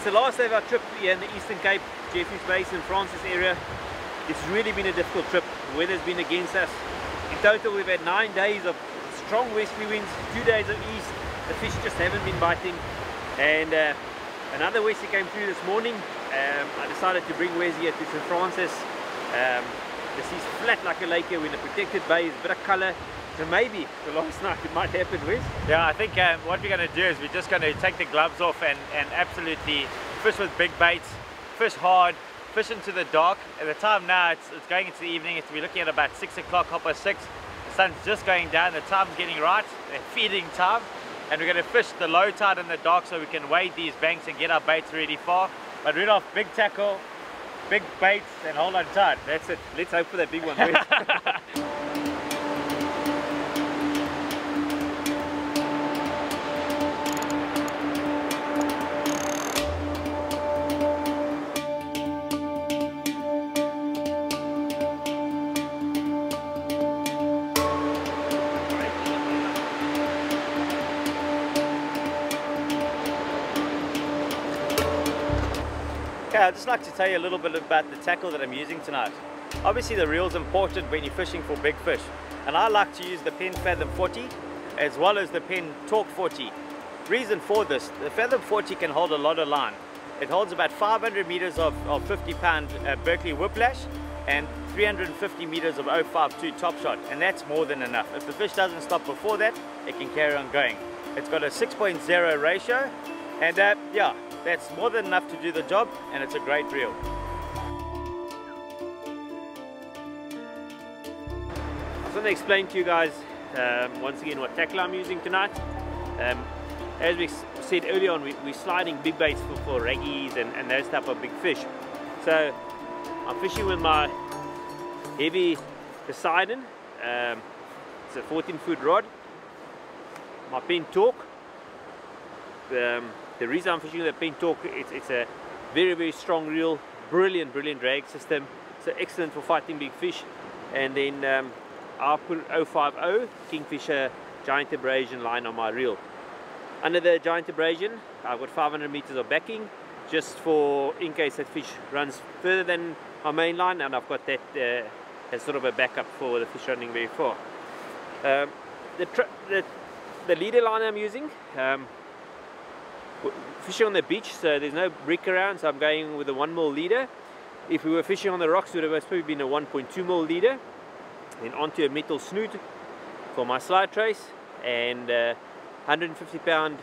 the last day of our trip here in the Eastern Cape, Jeffreys Bay, St. Francis area. It's really been a difficult trip. The weather's been against us. In total, we've had 9 days of strong westerly winds, 2 days of east. The fish just haven't been biting. And another westerly came through this morning. I decided to bring Wes here to St. Francis. The sea's flat like a lake here. We're in a protected bay, there's a bit of colour. So maybe the last night it might happen, Wes. Yeah, I think what we're going to do is we're just going to take the gloves off and absolutely fish with big baits, fish hard, fish into the dark. At the time now, it's going into the evening. We're looking at about 6 o'clock, 6:30. The sun's just going down, the time's getting right, feeding time. And we're going to fish the low tide in the dark so we can wade these banks and get our baits really far. But rid off big tackle, big baits, and hold on tight. That's it. Let's hope for that big one, Wes. Okay, I'd just like to tell you a little bit about the tackle that I'm using tonight. Obviously the reel's important when you're fishing for big fish, and I like to use the Penn Fathom 40 as well as the Penn Torque 40. Reason for this, the Fathom 40 can hold a lot of line. It holds about 500 meters of 50-pound Berkeley whiplash and 350 meters of 052 top shot, and that's more than enough. If the fish doesn't stop before that, it can carry on going. It's got a 6.0 ratio, and yeah, that's more than enough to do the job, and it's a great reel. I just want to explain to you guys once again what tackle I'm using tonight. As we said earlier on, we're sliding big baits for raggies and those type of big fish. So I'm fishing with my heavy Poseidon. It's a 14-foot rod. My Penn Torque. The reason I'm fishing with a Penn Torque, it's a very strong reel, brilliant drag system, so excellent for fighting big fish. And then I'll put 050 Kingfisher giant abrasion line on my reel. Under the giant abrasion, I've got 500 meters of backing, just for in case that fish runs further than my main line, and I've got that as sort of a backup for the fish running very far. The leader line I'm using, fishing on the beach, so there's no brick around, so I'm going with a 1mm leader. If we were fishing on the rocks, it would have probably been a 1.2mm leader. Then onto a metal snoot for my slide trace, and 150-pound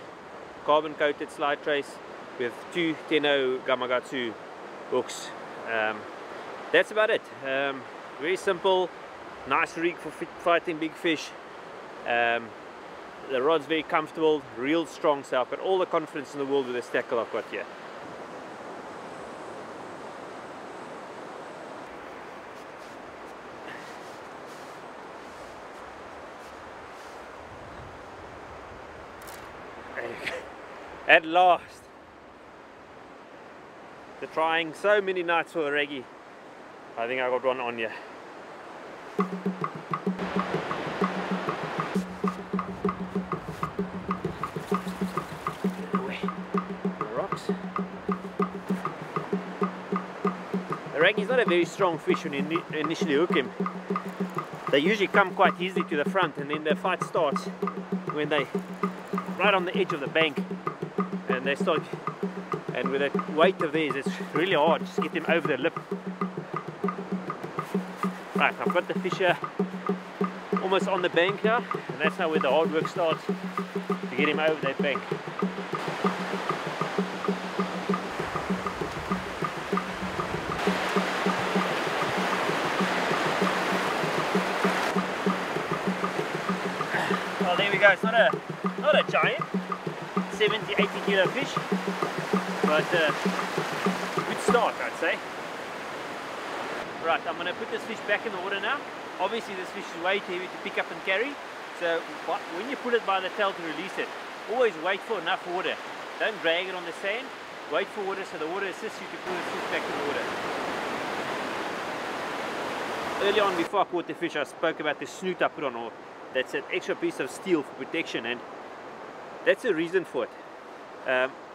carbon coated slide trace with 2 10-0 Gamakatsu hooks. That's about it. Very simple, nice rig for fighting big fish. The rod's very comfortable, real strong, so I've got all the confidence in the world with this tackle I've got here. At last! After trying so many nights for a raggy, I think I got one on here. Raggy's not a very strong fish when you initially hook him. They usually come quite easily to the front, and then the fight starts when they right on the edge of the bank, and they start, and with that weight of theirs it's really hard just to get them over the lip. Right, I've got the fisher almost on the bank now, and that's now where the hard work starts to get him over that bank. Well, there we go. It's not a giant 70-80 kilo fish, but good start, I'd say. Right, I'm going to put this fish back in the water now. Obviously this fish is way too heavy to pick up and carry, so when you pull it by the tail to release it, always wait for enough water. Don't drag it on the sand, wait for water so the water assists you to pull the fish back in the water. Early on, before I caught the fish, I spoke about the snoot I put on, or that's an extra piece of steel for protection, and that's the reason for it.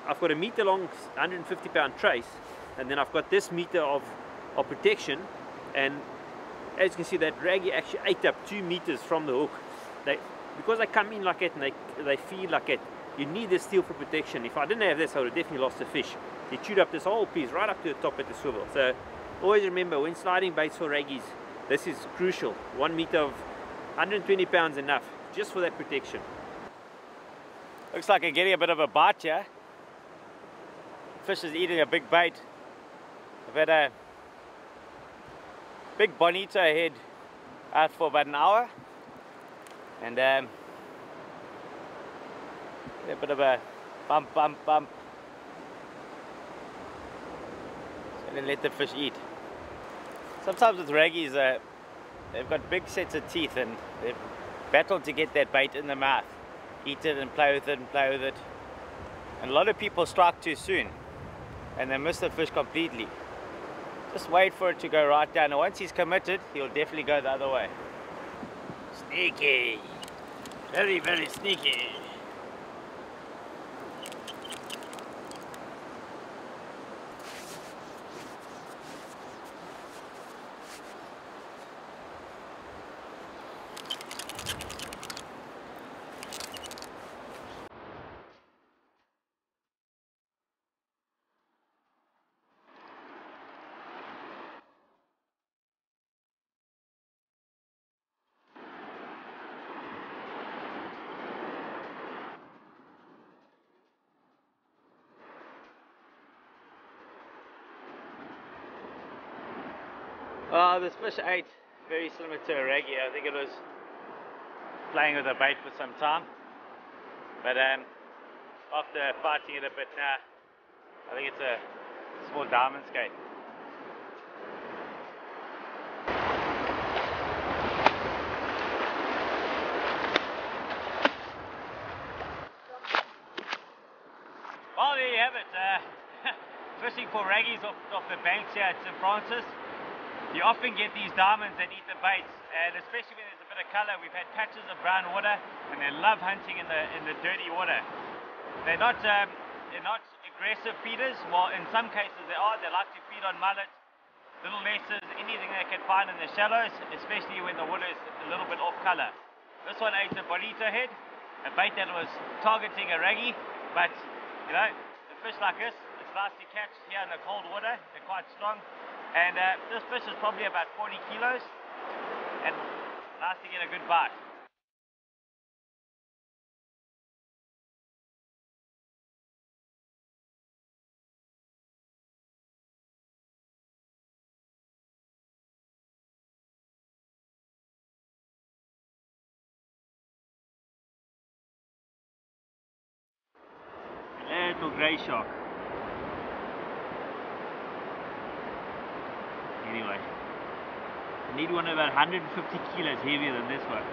I've got a meter long 150 pound trace, and then I've got this meter of protection, and as you can see, that raggy actually ate up 2 meters from the hook. Because they come in like that and they feed like that, you need this steel for protection. If I didn't have this, I would have definitely lost the fish. He chewed up this whole piece right up to the top at the swivel. So always remember, when sliding baits for raggies, this is crucial. 1 meter of 120 pounds enough, just for that protection. Looks like I'm getting a bit of a bite here. Fish is eating a big bait. I've had a big bonito head out for about an hour, and a bit of a bump. So then let the fish eat. Sometimes with raggies, they've got big sets of teeth, and they've battled to get that bait in the mouth. Eat it and play with it and play with it. And a lot of people strike too soon, and they miss the fish completely. Just wait for it to go right down, and once he's committed, he'll definitely go the other way. Sneaky! Very, very sneaky! This fish ate very similar to a raggy. I think it was playing with the bait for some time, but after fighting it a bit now, I think it's a small diamond skate. Well, there you have it. Fishing for raggies off the banks here at St. Francis. You often get these diamonds that eat the baits, and especially when there's a bit of colour. We've had patches of brown water, and they love hunting in the dirty water. They're not aggressive feeders. Well, in some cases they are. They like to feed on mullet, little messes, anything they can find in the shallows, especially when the water is a little bit off colour. This one ate a bonito head, a bait that was targeting a raggy, but you know, a fish like this, it's nice to catch here in the cold water. They're quite strong. And this fish is probably about 40 kilos, and nice to get a good bite. Little grey shark. Anyway, I need one about 150 kilos heavier than this one.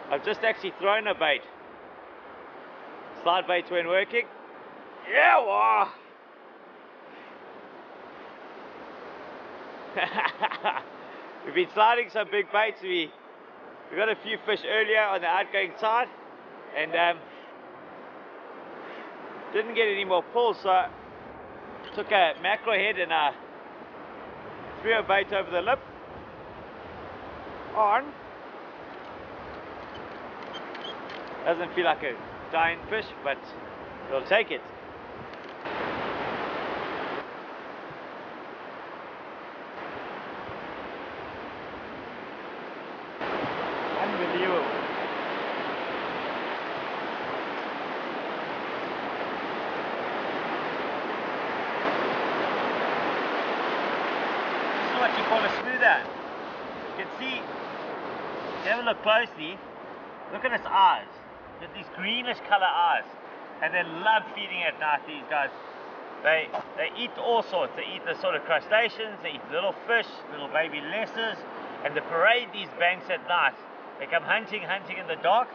I've just actually thrown a bait. Slide baits weren't working. Yeah, wow. We've been sliding some big baits. We got a few fish earlier on the outgoing side, and didn't get any more pulls, so I took a mackerel head and threw a bait over the lip on. Doesn't feel like a giant fish, but we'll take it. Unbelievable. What you call a smoother. You can see, if you have a look closely, look at its eyes. Got these greenish color eyes, and they love feeding at night. These guys, they eat all sorts. They eat the sort of crustaceans, they eat little fish, little baby lessers, and they parade these banks at night. They come hunting in the dark,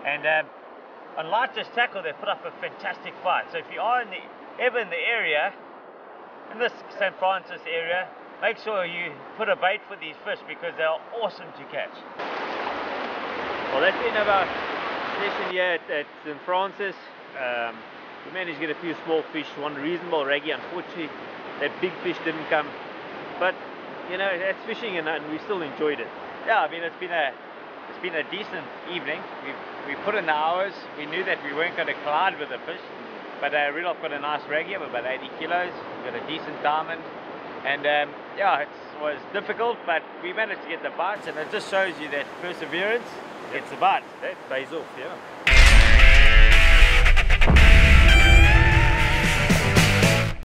and on lightest tackle they put up a fantastic fight. So if you are ever in the area, in this St. Francis area, make sure you put a bait for these fish, because they are awesome to catch. Well, that's been our session here at St. Francis. We managed to get a few small fish, one reasonable raggy. Unfortunately, that big fish didn't come. But you know, that's fishing, and we still enjoyed it. Yeah, I mean, it's been a decent evening. We put in the hours. We knew that we weren't going to collide with the fish, but Rudolph got a nice raggy of about 80 kilos. We got a decent diamond, and yeah, it was difficult, but we managed to get the bites, and it just shows you that perseverance gets the bites. That pays off, yeah.